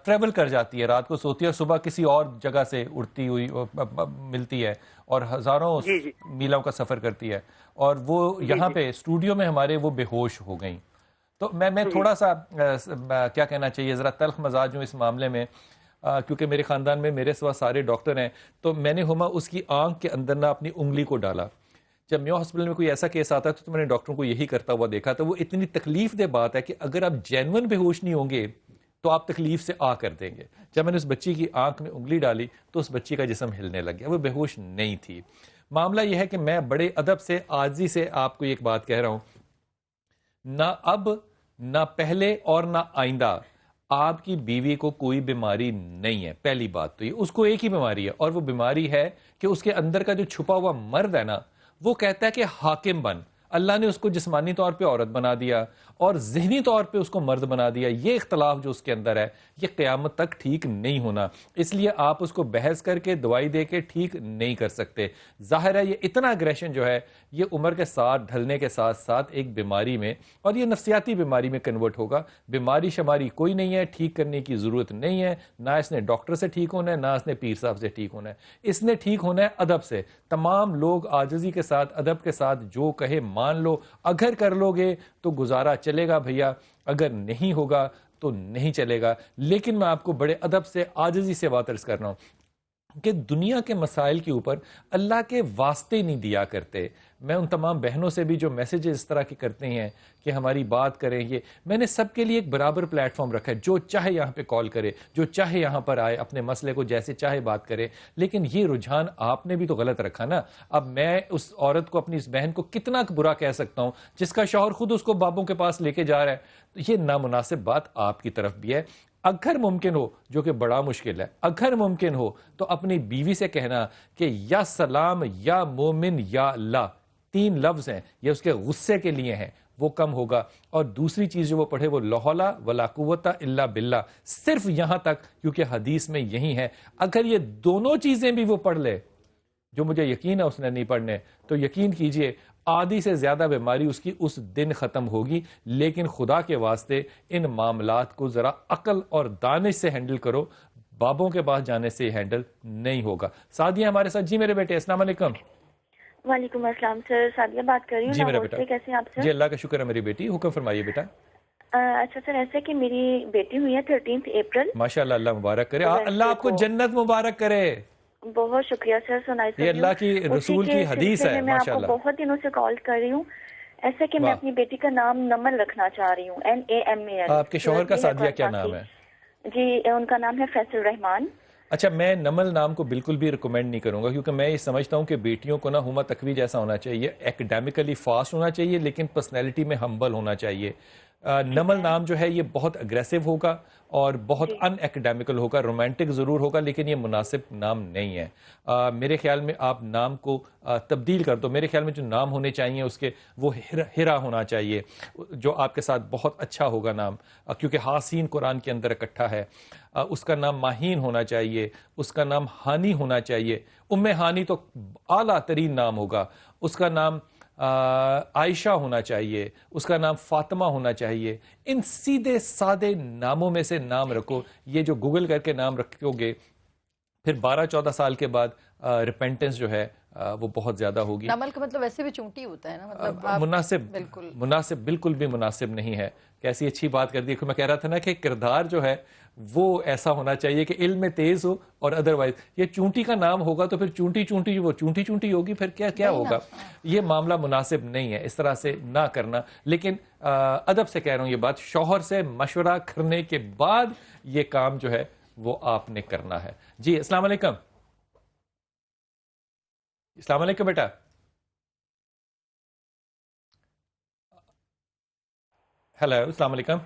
ٹریول کر جاتی ہے, رات کو سوتی ہے اور صبح کسی اور جگہ سے اڑتی ہوئی ملتی ہے, اور ہزاروں میلوں کا سفر کرتی ہے, اور وہ یہاں پہ اسٹوڈیو میں ہمارے وہ بے ہوش ہو گئیں. تو میں تھوڑا سا کیا کہنا چاہیے, ذرا تلخ مزاج ہوں اس معاملے میں, کیونکہ میرے خاندان میں میرے سوا سارے ڈاکٹر ہیں. تو میں نے اس کی آنکھ کے اندر نہ اپنی انگلی کو ڈالا. جب میو ہاسپٹل میں کوئی ایسا کیس آتا ہے تو میں نے ڈاکٹروں کو یہی کرتا ہوا دیکھا تھا. وہ اتنی تکلیف دہ بات ہے کہ اگر آپ جینون بے ہوش نہیں ہوں گے تو آپ تکلیف سے آ کر دیں گے. جب میں نے اس بچی کی آنکھ میں انگلی ڈالی تو اس بچی کا جسم ہلنے لگ گیا, وہ بے ہوش نہیں تھی. معاملہ یہ ہے کہ میں بڑے ادب سے, عاجزی سے آپ کو ایک بات کہہ رہا ہوں, نہ اب نہ پہلے اور نہ آئندہ آپ کی بیوی کو کوئی بیماری نہیں ہے. پہلی بات تو یہ, اس کو ایک ہی بیماری ہے, اور وہ بیماری ہے کہ اس کے اندر کا جو چھپا ہوا مرد ہے نا, وہ کہتا ہے کہ حاکم بن. اللہ نے اس کو جسمانی طور پہ عورت بنا دیا اور ذہنی طور پہ اس کو مرد بنا دیا. یہ اختلاف جو اس کے اندر ہے یہ قیامت تک ٹھیک نہیں ہونا. اس لیے آپ اس کو بحث کر کے دوائی دے کے ٹھیک نہیں کر سکتے. ظاہر ہے یہ اتنا اگریشن جو ہے یہ عمر کے ساتھ ڈھلنے کے ساتھ ساتھ ایک بیماری میں, اور یہ نفسیاتی بیماری میں کنورٹ ہوگا. بیماری شماری کوئی نہیں ہے, ٹھیک کرنے کی ضرورت نہیں ہے. نہ اس نے ڈاکٹر سے ٹھیک ہونا ہے, نہ اس نے پیر صاحب سے ٹھیک ہونا ہے. اس نے ٹھیک ہونا ہے ادب سے. تمام لوگ عاجزی کے ساتھ, ادب کے ساتھ جو کہے مان لو. اگر کر لو گے تو گزارا چلے گا بھیا, اگر نہیں ہوگا تو نہیں چلے گا. لیکن میں آپ کو بڑے ادب سے, عاجزی سے بات عرض کر رہا ہوں کہ دنیا کے مسائل کے اوپر اللہ کے واسطے نہیں دیا کرتے. میں ان تمام بہنوں سے بھی جو میسیجز اس طرح کے کرتے ہیں کہ ہماری بات کریں, یہ میں نے سب کے لیے ایک برابر پلیٹ فارم رکھا ہے. جو چاہے یہاں پہ کال کرے, جو چاہے یہاں پر آئے, اپنے مسئلے کو جیسے چاہے بات کرے. لیکن یہ رجحان آپ نے بھی تو غلط رکھا نا. اب میں اس عورت کو, اپنی اس بہن کو کتنا برا کہہ سکتا ہوں جس کا شوہر خود اس کو بابوں کے پاس لے کے جا رہا ہے. تو یہ نامناسب بات آپ کی طرف بھی ہے. اگر ممکن ہو, جو کہ بڑا مشکل ہے, اگر ممکن ہو تو اپنی بیوی سے کہنا کہ یا سلام یا مومن یا اللہ, 3 لفظ ہیں, یہ اس کے غصے کے لیے ہیں, وہ کم ہوگا. اور دوسری چیز جو وہ پڑھے وہ لا حول ولا قوت الا باللہ, صرف یہاں تک, کیونکہ حدیث میں یہی ہے. اگر یہ دونوں چیزیں بھی وہ پڑھ لے, جو مجھے یقین ہے اس نے نہیں پڑھنے, تو یقین کیجئے آدھی سے زیادہ بیماری اس کی اس دن ختم ہوگی. لیکن خدا کے واسطے ان معاملات کو ذرا عقل اور دانش سے ہینڈل کرو, بابوں کے پاس جانے سے ہینڈل نہیں ہوگا. سعدیہ ہمارے ساتھ. جی میرے بیٹے السلام علیکم. وعلیکم السلام سر, سعدیہ بات کر رہی ہوں. جی میرا بیٹا, کیسے ہیں آپ سر؟ جی اللہ کا شکر ہے میری بیٹی, حکم فرمائیے بیٹا. اچھا سر, ایسے کہ میری بیٹی ہوئی ہے 13 اپریل. ماشاءاللہ, اللہ مبارک کرے, اللہ آپ کو جنت مبارک کرے. بہت شکریہ سر, سنائی یہ اللہ کی رسول کی حدیث ہے. میں آپ کو بہت دنوں سے کال کر رہی ہوں. ایسے کہ میں اپنی بیٹی کا نام نمل رکھنا چاہ رہی ہوں, NAMAL. آپ کے شوہر کا سعدیہ کیا نام ہے؟ جی ان کا نام ہے فیصل رحمان. اچھا, میں نمل نام کو بالکل بھی ریکمینڈ نہیں کروں گا, کیونکہ میں یہ سمجھتا ہوں کہ بیٹیوں کو نا ہما تقوی جیسا ہونا چاہیے, ایکڈیمکلی فاسٹ ہونا چاہیے, لیکن پرسنالٹی میں ہمبل ہونا چاہیے. نمل نام جو ہے یہ بہت اگریسو ہوگا اور بہت ان ایکڈیمکل ہوگا، رومانٹک ضرور ہوگا، لیکن یہ مناسب نام نہیں ہے۔ میرے خیال میں آپ نام کو تبدیل کر دو۔ میرے خیال میں جو نام ہونے چاہیے اس کے وہ ہرا ہونا چاہیے، جو آپ کے ساتھ بہت اچھا ہوگا نام، کیونکہ حاسین قرآن کے اندر اکٹھا ہے۔ اس کا نام ماہین ہونا چاہیے، اس کا نام ہانی ہونا چاہیے۔ ہانی تو اعلیٰ ترین نام ہوگا۔ اس کا نام عائشہ ہونا چاہیے، اس کا نام فاطمہ ہونا چاہیے۔ ان سیدھے سادے ناموں میں سے نام رکھو۔ یہ جو گوگل کر کے نام رکھو گے پھر 12-14 سال کے بعد ریپینٹنس جو ہے وہ بہت زیادہ ہوگی۔ نمل کا مطلب ویسے بھی چونٹی ہوتا ہے نا، مطلب مناسب بالکل بھی مناسب نہیں ہے۔ کیسی اچھی بات کر دی۔ میں کہہ رہا تھا نا کہ کردار جو ہے وہ ایسا ہونا چاہیے کہ علم میں تیز ہو، اور ادروائز یہ چونٹی کا نام ہوگا تو پھر چونٹی وہ چونٹی ہوگی، پھر کیا ہوگا؟ یہ معاملہ مناسب نہیں ہے، اس طرح سے نہ کرنا۔ لیکن ادب سے کہہ رہا ہوں یہ بات، شوہر سے مشورہ کرنے کے بعد یہ کام جو ہے وہ آپ نے کرنا ہے۔ جی السلام علیکم۔ السلام علیکم بیٹا۔ ہیلو السلام علیکم۔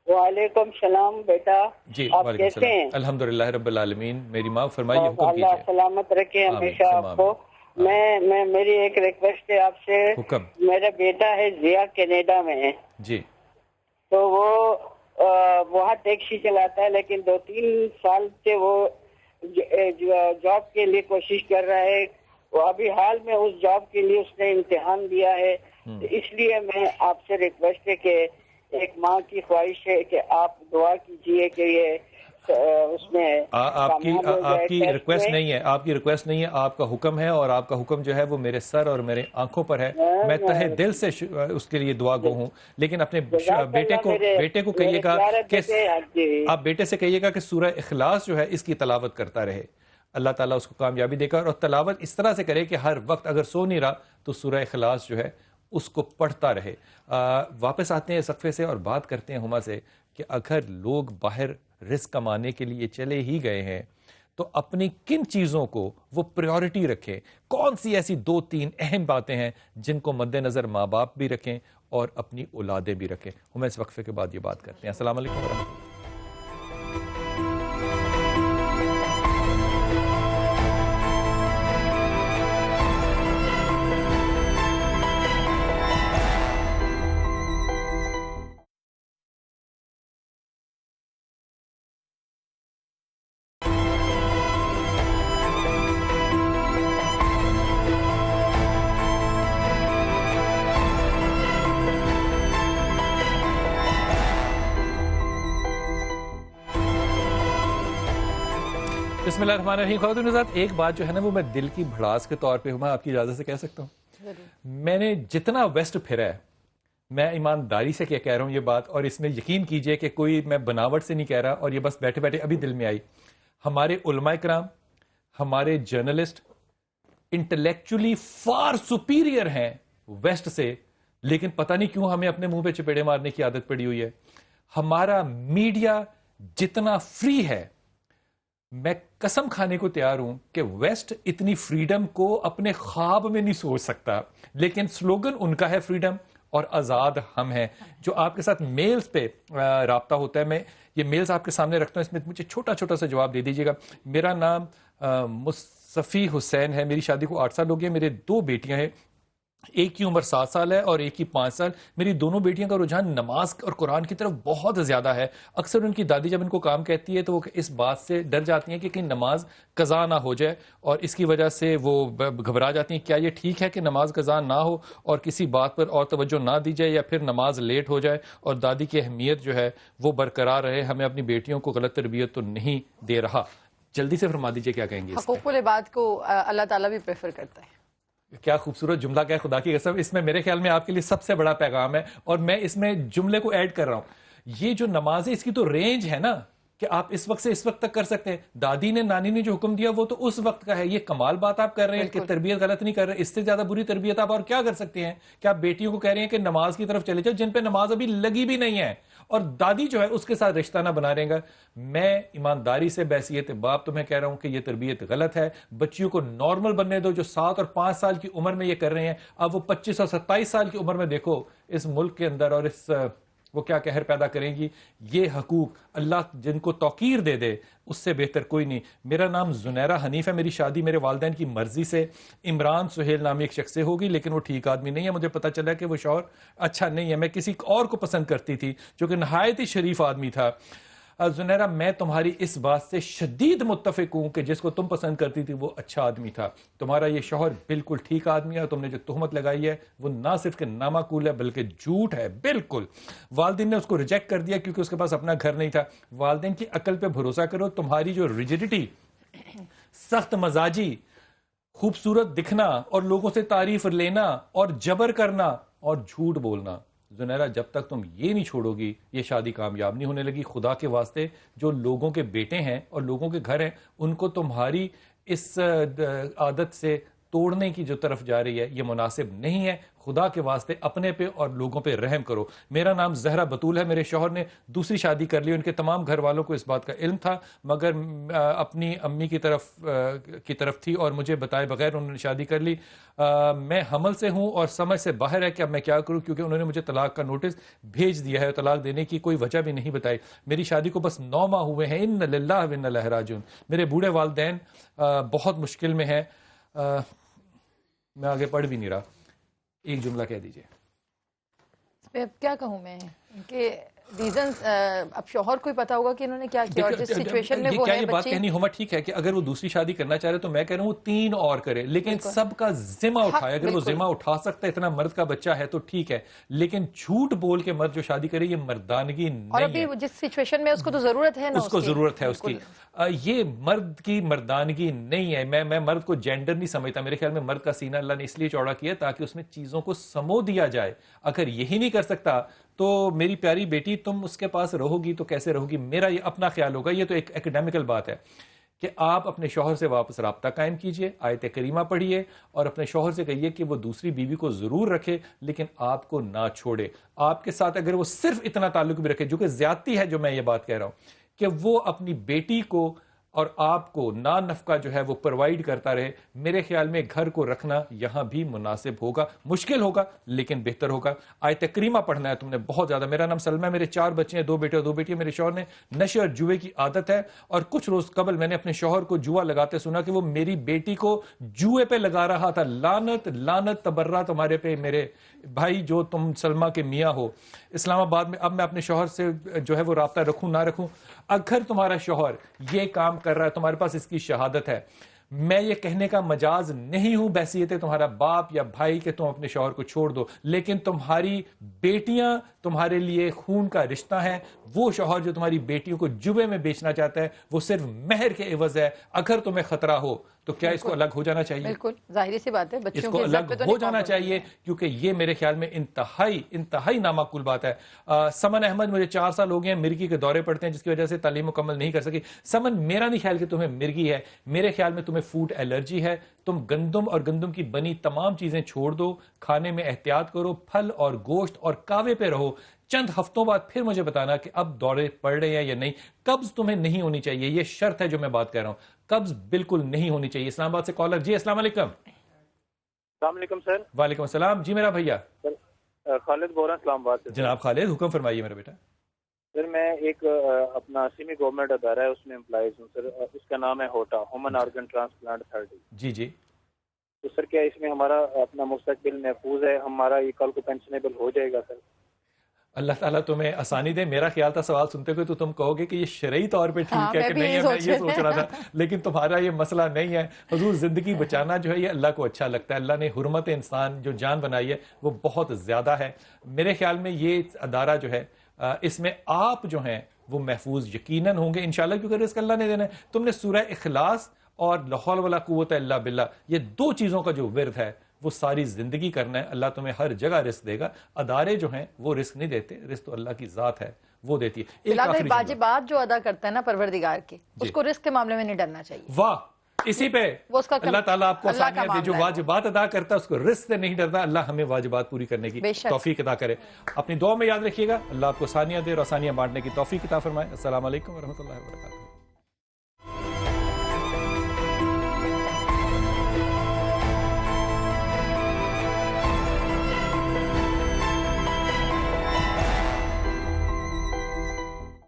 وعلیکم السلام بیٹا، جی آپ وعلیکم کیسے ہیں؟ السلام، الحمدللہ رب العالمین۔ میری ماں فرمائیے، حکم اللہ کیجیے۔ سلامت رکھے ہمیشہ آپ کو۔ میں میری ایک ریکویسٹ ہے آپ سے۔ حکم۔ میرا بیٹا ہے ضیا، کینیڈا میں ہے، جی تو وہ وہاں ٹیکسی چلاتا ہے، لیکن 2-3 سال سے وہ جاب کے لیے کوشش کر رہا ہے۔ وہ ابھی حال میں اس جاب کے لیے اس نے امتحان دیا ہے، اس لیے میں آپ سے ریکویسٹ ہے کہ ایک ماں کی خواہش ہے کہ آپ دعا کیجئے کہ یہ اس میں آپ کی ریکویسٹ نہیں ہے، آپ کی ریکویسٹ نہیں ہے، آپ کا حکم ہے، اور آپ کا حکم جو ہے وہ میرے سر اور میرے آنکھوں پر ہے۔ میں تہہ دل سے اس کے لیے دعا گو ہوں، لیکن اپنے بیٹے کو کہیے گا کہ آپ بیٹے سے کہیے گا کہ سورہ اخلاص جو ہے اس کی تلاوت کرتا رہے، اللہ تعالیٰ اس کو کامیابی دے گا۔ اور تلاوت اس طرح سے کرے کہ ہر وقت اگر سو نہیں رہا تو سورہ اخلاص جو ہے اس کو پڑھتا رہے۔ واپس آتے ہیں صفحے سے اور بات کرتے ہیں ہما سے کہ اگر لوگ باہر رزق کمانے کے لیے چلے ہی گئے ہیں تو اپنی کن چیزوں کو وہ پریورٹی رکھیں، کون سی ایسی 2-3 اہم باتیں ہیں جن کو مد نظر ماں باپ بھی رکھیں اور اپنی اولادیں بھی رکھیں۔ ہم اس وقفے کے بعد یہ بات کرتے ہیں۔ السلام علیکم ورحمۃ اللہ۔ بسم اللہ الرحمن الرحیم۔ خواتین حضرات، ایک بات جو ہے نا وہ میں دل کی بھڑاس کے طور پہ آپ کی اجازت سے کہہ سکتا ہوں۔ میں نے جتنا ویسٹ پھرا ہے، میں ایمانداری سے کہہ رہا ہوں یہ بات، اور اس میں یقین کیجئے کہ کوئی میں بناوٹ سے نہیں کہہ رہا، اور یہ بس بیٹھے بیٹھے ابھی دل میں آئی۔ ہمارے علماء کرام، ہمارے جرنلسٹ انٹلیکچولی فار سپیریئر ہیں ویسٹ سے، لیکن پتہ نہیں کیوں ہمیں اپنے منہ پہ چپیڑے مارنے کی عادت پڑی ہوئی ہے۔ ہمارا میڈیا جتنا فری ہے، میں قسم کھانے کو تیار ہوں کہ ویسٹ اتنی فریڈم کو اپنے خواب میں نہیں سوچ سکتا، لیکن سلوگن ان کا ہے فریڈم اور آزاد ہم ہیں۔ جو آپ کے ساتھ میلز پہ رابطہ ہوتا ہے، میں یہ میلز آپ کے سامنے رکھتا ہوں، اس میں مجھے چھوٹا سا جواب دے دیجیے گا۔ میرا نام مصطفی حسین ہے، میری شادی کو 8 سال ہو گئے، میرے 2 بیٹیاں ہیں، ایک کی عمر 7 سال ہے اور ایک کی 5 سال۔ میری دونوں بیٹیاں کا رجحان نماز اور قرآن کی طرف بہت زیادہ ہے۔ اکثر ان کی دادی جب ان کو کام کہتی ہے تو وہ اس بات سے ڈر جاتی ہیں کہ کہیں نماز قضا نہ ہو جائے، اور اس کی وجہ سے وہ گھبرا جاتی ہیں۔ کیا یہ ٹھیک ہے کہ نماز قضا نہ ہو اور کسی بات پر اور توجہ نہ دی جائے، یا پھر نماز لیٹ ہو جائے اور دادی کی اہمیت جو ہے وہ برقرار رہے؟ ہمیں اپنی بیٹیوں کو غلط تربیت تو نہیں دے رہا؟ جلدی سے فرما دیجئے کیا کہیں گے۔ حقوق العباد کو اللہ تعالیٰ بھی پریفر کرتا ہے۔ کیا خوبصورت جملہ، کیا خدا کی قسم۔ اس میں میرے خیال میں آپ کے لیے سب سے بڑا پیغام ہے، اور میں اس میں جملے کو ایڈ کر رہا ہوں۔ یہ جو نماز ہے اس کی تو رینج ہے نا کہ آپ اس وقت سے اس وقت تک کر سکتے ہیں۔ دادی نے، نانی نے جو حکم دیا وہ تو اس وقت کا ہے۔ یہ کمال بات آپ کر رہے ہیں کہ تربیت غلط نہیں کر رہے، اس سے زیادہ بری تربیت آپ اور کیا کر سکتے ہیں؟ کہ آپ بیٹیوں کو کہہ رہے ہیں کہ نماز کی طرف چلے جاؤ جن پہ نماز ابھی لگی بھی نہیں ہے، اور دادی جو ہے اس کے ساتھ رشتہ نہ بنا رہے گا۔ میں ایمانداری سے بحیثیت باپ تمہیں کہہ رہا ہوں کہ یہ تربیت غلط ہے۔ بچیوں کو نارمل بننے دو۔ جو 7 اور 5 سال کی عمر میں یہ کر رہے ہیں، اب وہ 25 اور 27 سال کی عمر میں دیکھو اس ملک کے اندر اور اس وہ کیا قہر پیدا کریں گی. یہ حقوق اللہ جن کو توقیر دے دے اس سے بہتر کوئی نہیں. میرا نام زنیرہ حنیف ہے, میری شادی میرے والدین کی مرضی سے عمران سہیل نامی ایک شخص سے ہوگی, لیکن وہ ٹھیک آدمی نہیں ہے. مجھے پتا چلا کہ وہ شوہر اچھا نہیں ہے. میں کسی اور کو پسند کرتی تھی جو کہ نہایت ہی شریف آدمی تھا. زنیرہ میں تمہاری اس بات سے شدید متفق ہوں کہ جس کو تم پسند کرتی تھی وہ اچھا آدمی تھا. تمہارا یہ شوہر بالکل ٹھیک آدمی ہے, اور تم نے جو تہمت لگائی ہے وہ نہ صرف کہ نامعقول ہے بلکہ جھوٹ ہے. بالکل والدین نے اس کو ریجیکٹ کر دیا کیونکہ اس کے پاس اپنا گھر نہیں تھا. والدین کی عقل پہ بھروسہ کرو. تمہاری جو ریجڈیٹی, سخت مزاجی, خوبصورت دکھنا اور لوگوں سے تعریف لینا اور جبر کرنا اور جھوٹ بولنا, زنیرہ جب تک تم یہ نہیں چھوڑو گی یہ شادی کامیاب نہیں ہونے لگی. خدا کے واسطے جو لوگوں کے بیٹے ہیں اور لوگوں کے گھر ہیں ان کو تمہاری اس عادت سے توڑنے کی جو طرف جا رہی ہے یہ مناسب نہیں ہے. خدا کے واسطے اپنے پہ اور لوگوں پہ رحم کرو. میرا نام زہرا بطول ہے. میرے شوہر نے دوسری شادی کر لی. ان کے تمام گھر والوں کو اس بات کا علم تھا, مگر اپنی امی کی طرف تھی اور مجھے بتائے بغیر انہوں نے شادی کر لی. میں حمل سے ہوں اور سمجھ سے باہر ہے کہ اب میں کیا کروں, کیونکہ انہوں نے مجھے طلاق کا نوٹس بھیج دیا ہے. طلاق دینے کی کوئی وجہ بھی نہیں بتائی. میری شادی کو بس 9 ماہ ہوئے ہیں. ان للہ و انا الیہ راجعون. میرے بوڑھے والدین بہت مشکل میں ہیں. میں آگے پڑھ بھی نہیں رہا. ایک جملہ کہہ دیجئے. اس پہ اب کیا کہوں میں کہ ریزنز اب شوہر کو ہی پتا ہوگا کہ انہوں نے کیا کیا اور جس سچویشن میں وہ ہے. یہ بات کہنی ہما ٹھیک ہے کہ اگر وہ دوسری شادی کرنا چاہ رہے تو میں کہہ رہا ہوں وہ 3 اور کرے, لیکن سب کا ذمہ اٹھائے. اگر وہ ذمہ اٹھا سکتا ہے, اتنا مرد کا بچہ ہے تو ٹھیک ہے, لیکن جھوٹ بول کے مرد جو شادی کرے یہ مردانگی نہیں ہے. اور ابھی جس سچویشن میں اس کو تو ضرورت ہے نا, اس کو ضرورت ہے اس کی. یہ مرد کی مردانگی نہیں ہے. میں مرد کو جینڈر نہیں سمجھتا. میرے خیال میں مرد کا سینہ اللہ نے اس لیے چوڑا کیا تاکہ اس میں چیزوں کو سمو دیا جائے. اگر یہی نہیں کر سکتا تو میری پیاری بیٹی تم اس کے پاس رہو گی تو کیسے رہو گی. میرا یہ اپنا خیال ہوگا. یہ تو ایک ایکڈیمیکل بات ہے کہ آپ اپنے شوہر سے واپس رابطہ قائم کیجئے, آیت کریمہ پڑھیے اور اپنے شوہر سے کہیے کہ وہ دوسری بیوی کو ضرور رکھے لیکن آپ کو نہ چھوڑے. آپ کے ساتھ اگر وہ صرف اتنا تعلق بھی رکھے, جو کہ زیادتی ہے جو میں یہ بات کہہ رہا ہوں, کہ وہ اپنی بیٹی کو اور آپ کو نا نفقہ جو ہے وہ پرووائڈ کرتا رہے, میرے خیال میں گھر کو رکھنا یہاں بھی مناسب ہوگا. مشکل ہوگا لیکن بہتر ہوگا. آیت کریمہ پڑھنا ہے تم نے بہت زیادہ. میرا نام سلمہ ہے, میرے 4 بچے ہیں, 2 بیٹے اور 2 بیٹیاں. میرے شوہر نے نشے اور جوئے کی عادت ہے, اور کچھ روز قبل میں نے اپنے شوہر کو جوا لگاتے سنا کہ وہ میری بیٹی کو جوئے پہ لگا رہا تھا. لعنت لعنت تبرہ تمہارے پہ میرے بھائی جو تم سلمہ کے میاں ہو اسلام آباد میں. اب میں اپنے شوہر سے جو ہے وہ رابطہ رکھوں نہ رکھوں, اگر تمہارا شوہر یہ کام کر رہا ہے, تمہارے پاس اس کی شہادت ہے, میں یہ کہنے کا مجاز نہیں ہوں بحیثیت تمہارا باپ یا بھائی کہ تم اپنے شوہر کو چھوڑ دو, لیکن تمہاری بیٹیاں تمہارے لیے خون کا رشتہ ہیں. وہ شوہر جو تمہاری بیٹیوں کو جوے میں بیچنا چاہتا ہے وہ صرف مہر کے عوض ہے. اگر تمہیں خطرہ ہو تو کیا اس کو الگ ہو جانا چاہیے؟ بالکل ظاہری سی بات ہے, اس کو الگ ہو جانا چاہیے, کیونکہ یہ میرے خیال میں انتہائی نامعقول بات ہے. سمن احمد مجھے 4 سال ہو گئے ہیں, مرگی کے دورے پڑتے ہیں جس کی وجہ سے تعلیم مکمل نہیں کر سکی. سمن میرا نہیں خیال کہ تمہیں مرگی ہے, میرے خیال میں تمہیں فوڈ الرجی ہے. تم گندم اور گندم کی بنی تمام چیزیں چھوڑ دو, کھانے میں احتیاط کرو, پھل اور گوشت اور کاوے پہ رہو. چند ہفتوں بعد پھر مجھے بتانا کہ اب دورے پڑ رہے ہیں یا نہیں. قبض تمہیں نہیں ہونی چاہیے, یہ شرط ہے جو میں بات کہہ رہا ہوں. قبض بالکل نہیں ہونی چاہیے. اسلام آباد سے کالر. جی السلام علیکم. السلام علیکم سر. وعلیکم السلام. جی میرا بھیا خالد بول رہا ہوں اسلام آباد سے. جناب خالد حکم فرمائیے میرا بیٹا. سر میں ایک اپنا سیمی گورنمنٹ ادارہ ہے اس میں امپلائیز ہوں سر. اس کا نام ہے ہوٹا, ہیومن آرگن ٹرانسپلانٹ اتھارٹی. جی جی. تو سر کیا اس میں ہمارا اپنا مستقبل محفوظ ہے؟ ہمارا یہ کل کو پینشنیبل ہو جائے گا سر؟ اللہ تعالیٰ تمہیں آسانی دے. میرا خیال تھا سوال سنتے ہوئے تو تم کہو گے کہ یہ شرعی طور پہ ٹھیک ہے کہ نہیں ہے, میں یہ سوچ رہا تھا, لیکن تمہارا یہ مسئلہ نہیں ہے. حضور زندگی بچانا جو ہے یہ اللہ کو اچھا لگتا ہے. اللہ نے حرمت انسان جو جان بنائی ہے وہ بہت زیادہ ہے. میرے خیال میں یہ ادارہ جو ہے اس میں آپ جو ہیں وہ محفوظ یقیناً ہوں گے انشاءاللہ, کیونکہ رزق اللہ نے دینا ہے. تم نے سورہ اخلاص اور لا حول ولا قوت الا باللہ یہ 2 چیزوں کا جو ورد ہے وہ ساری زندگی کرنا ہے. اللہ تمہیں ہر جگہ رزق دے گا. ادارے جو ہیں وہ رزق نہیں دیتے, رزق تو اللہ کی ذات ہے وہ دیتی ہے. ایک واجبات جو ادا کرتا ہے نا پروردگار کے, اس کو رزق کے معاملے میں نہیں ڈرنا چاہیے. واہ, اسی پہ اللہ تعالیٰ آپ کو آسانیاں دے. جو واجبات ادا کرتا ہے اس کو رزق سے نہیں ڈرتا. اللہ ہمیں واجبات پوری کرنے کی توفیق عطا کرے. اپنی دعا میں یاد رکھیے گا, اللہ آپ کو آسانیاں دے اور آسانیاں بانٹنے کی توفیق عطا فرمائے. السلام علیکم ورحمۃ اللہ وبرکاتہ.